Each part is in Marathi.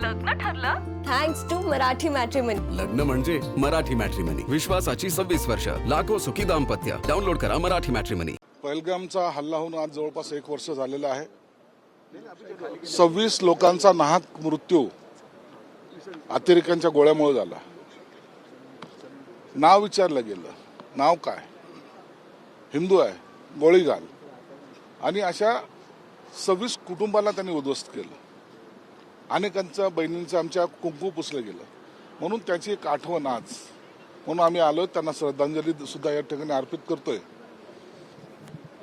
लग्न ठरलं थँक्स टू मराठी मॅट्रिमनी. लग्न म्हणजे मराठी मॅट्रिमनी. विश्वासाची 26 वर्ष. लाखो सुखी दाम्पत्य. डाउनलोड करा मराठी मॅट्रिमनी. पहलगामचा हल्ला होऊन आज जवळपास 1 वर्ष झालेलं आहे. 26 लोकांचा नाहक मृत्यू अतिरेक्यांच्या गोळ्यामुळे झाला. नाव विचारलं गेलं, नाव काय, हिंदू आहे, गोळी घाल, आणि अशा 26 कुटुंबाला त्यांनी उद्ध्वस्त केलं. अनेकांच्या बहिणींचं आमच्या कुंकू पुसलं गेलं. म्हणून त्याची एक आठवण आज म्हणून आम्ही आलो, त्यांना श्रद्धांजली सुद्धा या ठिकाणी अर्पित करतोय.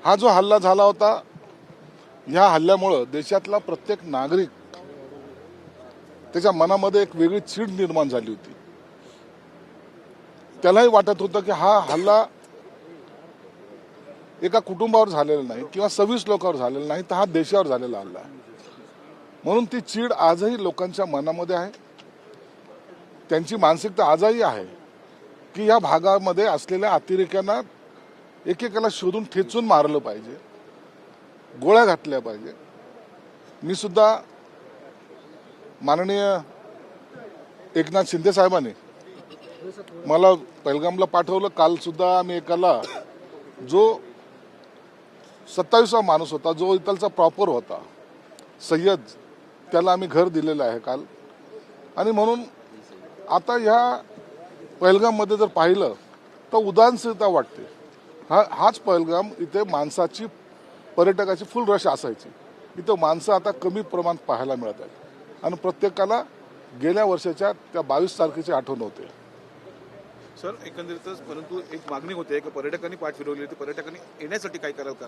हा जो हल्ला झाला होता, ह्या हल्ल्यामुळं देशातला प्रत्येक नागरिक त्याच्या मनामध्ये एक वेगळी चीड निर्माण झाली होती. त्यालाही वाटत होतं की हा हल्ला एका कुटुंबावर झालेला नाही किंवा 26 लोकांवर झालेला नाही, तर हा देशावर झालेला हल्ला आहे. म्हणून ती चीड आजही लोकांच्या मनामध्ये आहे. त्यांची मानसिकता आजही आहे की या भागामध्ये असलेल्या अतिरेक्यांना एकेकाला शोधून ठेचून मारलं पाहिजे, गोळ्या घातल्या पाहिजे. मी सुद्धा माननीय एकनाथ शिंदे साहेबांनी मला पहलगामला पाठवलं. काल सुद्धा आम्ही एकाला, जो 27वा माणूस होता, जो इथलचा प्रॉपर होता, सय्यद, त्याला आम्ही घर दिलेलं आहे काल. आणि म्हणून आता ह्या पहलगाममध्ये जर पाहिलं तर उदासीनता वाटते. हाच पहलगाम, इथे माणसाची, पर्यटकाची फुल रश असायची. इथं माणसं आता कमी प्रमाणात पाहायला मिळत आहेत आणि प्रत्येकाला गेल्या वर्षाच्या त्या 22 तारखेची आठवण होते. सर, एकंदरीतच, परंतु एक मागणी होते की पर्यटकांनी पाठ फिरवली होती, पर्यटकांनी येण्यासाठी काय कराल का?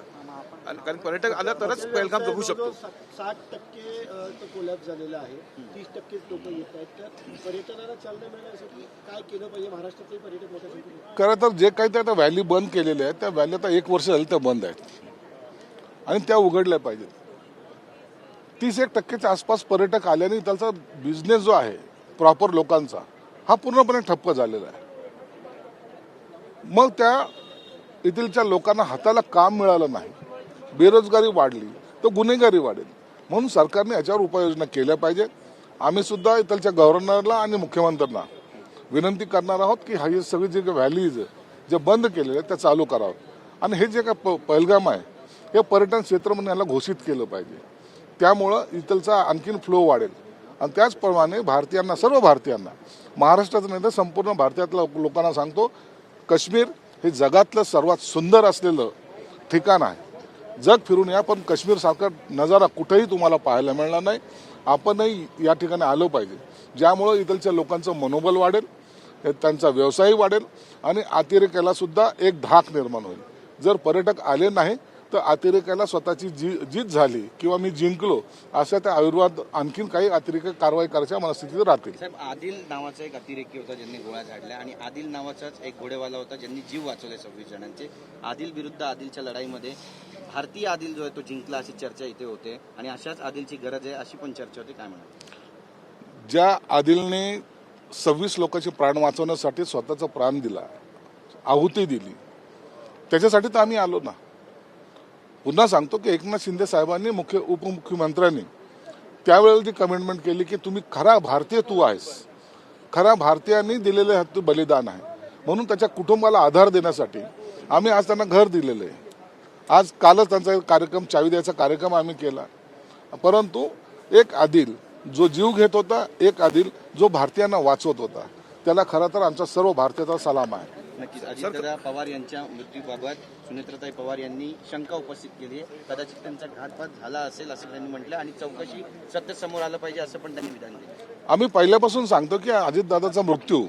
कारण पर्यटक आला तरच पहलगाम जगू शकतो. 60% तो कोलॅप्स झालेला आहे, 30% लोक येत आहेत. तर पर्यटनाला चालना मिळण्यासाठी काय केलं पाहिजे? महाराष्ट्रातले पर्यटक मोठ्या. खरं तर जे काही त्या व्हॅली बंद केलेल्या आहेत, त्या व्हॅली आता 1 वर्ष झाली त्या बंद आहेत आणि त्या उघडल्या पाहिजेत. 30% आसपास पर्यटक आल्याने त्याचा बिझनेस जो आहे प्रॉपर लोकांचा, हा पूर्णपणे ठप्प झालेला आहे. मग त्या येथीलच्या लोकांना हाताला काम मिळालं नाही, बेरोजगारी वाढली, तर गुन्हेगारी वाढेल. म्हणून सरकारने याच्यावर उपाययोजना केल्या पाहिजे. आम्ही सुद्धा इथलच्या गव्हर्नरला आणि मुख्यमंत्र्यांना विनंती करणार आहोत की हे सगळे जे व्हॅलीज जे बंद केलेले आहेत त्या चालू करावं. आणि हे जे काय पहलगाम आहे, हे पर्यटन क्षेत्र म्हणून याला घोषित केलं पाहिजे. त्यामुळं इथलचा आणखीन फ्लो वाढेल. आणि त्याचप्रमाणे भारतीयांना, सर्व भारतीयांना, महाराष्ट्राचं नाही तर संपूर्ण भारतातल्या लोकांना सांगतो, काश्मीर हे जगातलं सर्वात सुंदर असलेलं ठिकाण आहे. जग फिरून या, पण काश्मीरसारखा नजारा कुठेही तुम्हाला पाहायला मिळणार नाही. आपणही या ठिकाणी आलं पाहिजे, ज्यामुळं इथलच्या लोकांचं मनोबल वाढेल, त्यांचा व्यवसायही वाढेल आणि अतिरेक्याला सुद्धा एक धाक निर्माण होईल. जर पर्यटक आले नाही तर अतिरेक्याला स्वतःची जीत झाली किंवा मी जिंकलो अशा त्या आयुर्वाद आणखीन काही अतिरेक कारवाई करायच्या मनस्थितीत राहतील. साहेब, आदिल नावाचा एक अतिरेकी होता ज्यांनी गोळ्या झाडल्या, आणि आदिल नावाचाच एक घोडेवाला होता ज्यांनी जीव वाचवले 26 जणांचे. आदिल विरुद्ध आदिलच्या लढाईमध्ये भारतीय आदिल जो आहे तो जिंकला, अशी चर्चा इथे होते आणि अशाच आदिलची गरज आहे अशी पण चर्चा होती. काय म्हणा? ज्या आदिलने 26 लोकांचे प्राण वाचवण्यासाठी स्वतःचा प्राण दिला, आहुती दिली, त्याच्यासाठी तर आम्ही आलो ना. पुन्हा सांगतो की एकनाथ शिंदे साहेबांनी, उपमुख्यमंत्र्यांनी त्यावेळेला जी कमिटमेंट केली की तुम्ही खरा भारतीय तू आहेस, खरा भारतीयांनी दिलेले तू बलिदान आहे, म्हणून त्याच्या कुटुंबाला आधार देण्यासाठी आम्ही आज त्यांना घर दिलेलं आहे. आज कालच त्यांचा कार्यक्रम, चावी द्यायचा कार्यक्रम आम्ही केला. परंतु एक आदिल जो जीव घेत होता, एक आदिल जो भारतीयांना वाचवत होता, त्याला खरं तर आमचा सर्व भारतीयाचा सलाम आहे. नक्कीच. अजितदादा पवार यांच्या मृत्यूबाबत सुनेत्राताई पवार यांनी शंका उपस्थित केली आहे. कदाचित त्यांचा घातपात झाला असेल असं त्यांनी म्हटलं आणि चौकशी सत्य समोर आलं पाहिजे असं पण त्यांनी विधान दिलं. आम्ही पहिल्यापासून सांगतो की अजितदादाचा मृत्यू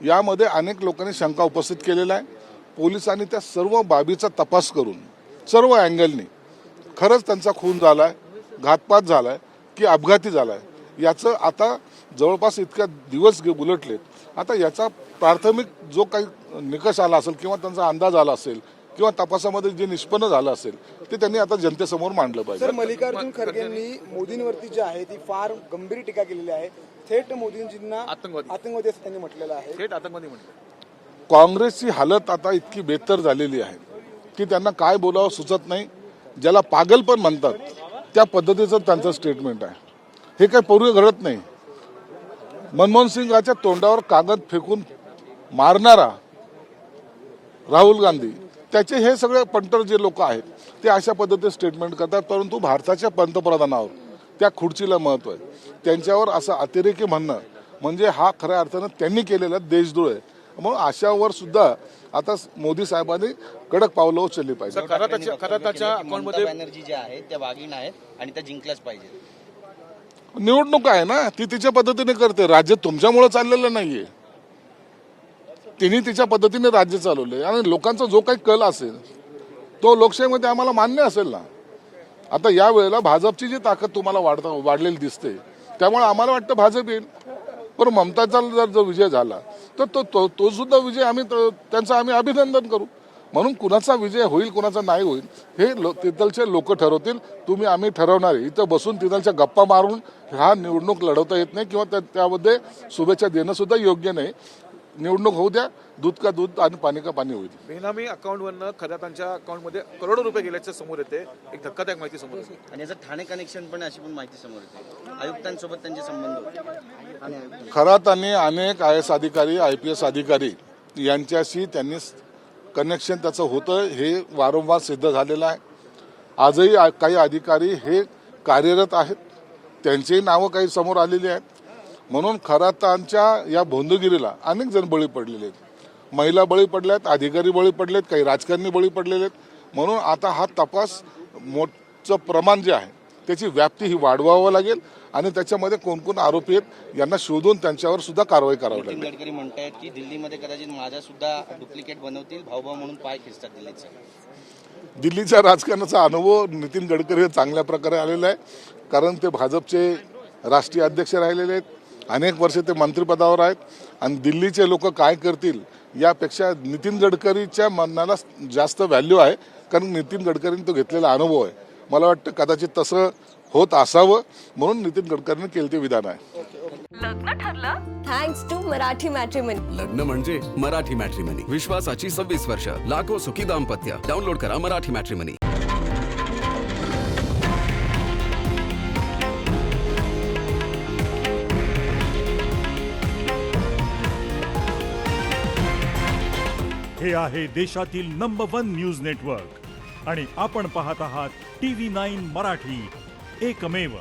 यामध्ये अनेक लोकांनी शंका उपस्थित केलेला आहे. पोलिसांनी त्या सर्व बाबीचा तपास करून सर्व अँगलनी खरंच त्यांचा खून झालाय, घातपात झालाय की अपघाती झालाय, याचं आता जवळपास इतक्या दिवस उलटलेत. आता याचा प्राथमिक जो काही निकष आला असेल किंवा त्यांचा अंदाज आला असेल किंवा तपासामध्ये जे निष्पन्न झालं असेल ते त्यांनी आता जनतेसमोर मांडलं पाहिजे. सर, मल्लिकार्जुन खरगेंनी मोदींवरती जी आहे ती फार गंभीर टीका केलेली आहे. थेट मोदींजींना आतंकवादी असं त्यांनी म्हटलेलं आहे. थेट आतंकवादी म्हटलं. काँग्रेसची हालत आता इतकी बेहतर झालेली आहे की त्यांना काय बोलावं सुचत नाही. ज्याला पागल पण म्हणतात त्या पद्धतीचं त्यांचं स्टेटमेंट आहे. हे काही पूर्वी घडत नाही. मनमोहन सिंगाच्या तोंडावर कागद फेकून मारणारा राहुल गांधी, त्याचे हे सगळे पंटर जे लोक आहेत ते अशा पद्धतीने स्टेटमेंट करतात, परंतु भारताच्या पंतप्रधानावर त्या खुर्चीला महत्व आहे. त्यांच्यावर असं अतिरेकी म्हणणं म्हणजे हा खऱ्या अर्थानं त्यांनी केलेला देशद्रोह आहे. म्हणून अशावर सुद्धा आता मोदी साहेबांनी कडक पावलं उचलली पाहिजे. खराताच्या ममता अकाउंटमध्ये बॅनर्जी ज्या आहेत त्या वाघीण आहेत आणि त्या जिंकल्याच पाहिजेत. निवडणूक आहे ना, ती तिच्या पद्धतीने करते. राज्य तुमच्यामुळे चाललेलं नाहीये, तिने तिच्या पद्धतीने राज्य चालवलंय आणि लोकांचा जो काही कल असेल तो लोकशाहीमध्ये आम्हाला मान्य असेल ना. आता या वेळेला भाजपची जी ताकद तुम्हाला वाढलेली दिसते, त्यामुळे आम्हाला वाटतं भाजप येईल. पण ममताचा जर विजय झाला तर तो सुद्धा विजय त्यांचं आम्ही अभिनंदन करू. म्हणून कुणाचा विजय होईल कुणाचा नाही होईल हे तिथलचे लोक ठरवतील. आम्ही ठरवणार आहे. इथं बसून तिथलच्या गप्पा मारून हा निवडणूक लढवता येत नाही किंवा त्यामध्ये शुभेच्छा देणं सुद्धा योग्य नाही. निवडणूक होऊ द्या, दूध का दूध आणि पाणी का पाणी होईल. बेनामी अकाउंटवरनं खरातांच्या अकाउंटमध्ये करोडो रुपये गेल्याचं समोर येते. एक धक्कादायक माहिती समोर येते. आणि याचं ठाणे कनेक्शन पण अशी पण माहिती समोर येते. आयुक्तांसोबत त्यांचे संबंध होते. खरातांनी अनेक IAS अधिकारी IPS अधिकारी यांच्याशी त्यांनी कनेक्शन त्याचं होतं हे वारंवार सिद्ध झालेलं आहे. आजही काही अधिकारी हे कार्यरत आहेत, त्यांचीही नावं काही समोर आलेली आहेत. म्हणून खरातांच्या या भोंदगिरीला अनेक जण बळी पडलेले आहेत. महिला बळी पडल्यात, अधिकारी बळी पडलेत, काही राजकारणी बळी पडलेले आहेत. म्हणून आता हा तपास मोठं प्रमाण जे आहे त्याची व्याप्ती ही वाढवावं लागेल आणि त्याच्यामध्ये कोण कोण आरोपी आहेत यांना शोधून त्यांच्यावर सुद्धा कारवाई करावी लागेल. नितीन गडकरी म्हणतायत की दिल्लीमध्ये कदाचित माझा सुद्धा डुप्लिकेट बनवतील, भाऊभाऊ म्हणून पाय खेचतात दिल्लीचे. दिल्लीच्या राजकारणाचा अनुभव नितीन गडकरी हे चांगल्या प्रकारे आलेला आहे, कारण ते भाजपचे राष्ट्रीय अध्यक्ष राहिलेले आहेत. अनेक वर्ष ते मंत्रिपदावर आहेत आणि दिल्लीचे लोक काय करतील यापेक्षा नितीन गडकरीच्या मनाला जास्त व्हॅल्यू आहे, कारण नितीन गडकरींनी तो घेतलेला अनुभव आहे. मला वाटतं कदाचित तसं होत असावं म्हणून नितीन गडकरींनी केलं ते विधान आहे. लग्न ठरलं थँक्स टू मराठी मॅट्रिमनी. लग्न म्हणजे मराठी मॅट्रिमनी. विश्वासाची 26 वर्ष, लाखो सुखी दाम्पत्य. डाउनलोड करा मराठी मॅट्रिमनी. हे आहे देशातील नंबर 1 न्यूज नेटवर्क आणि आपण पाहत आहात TV9 मराठी, एकमेव.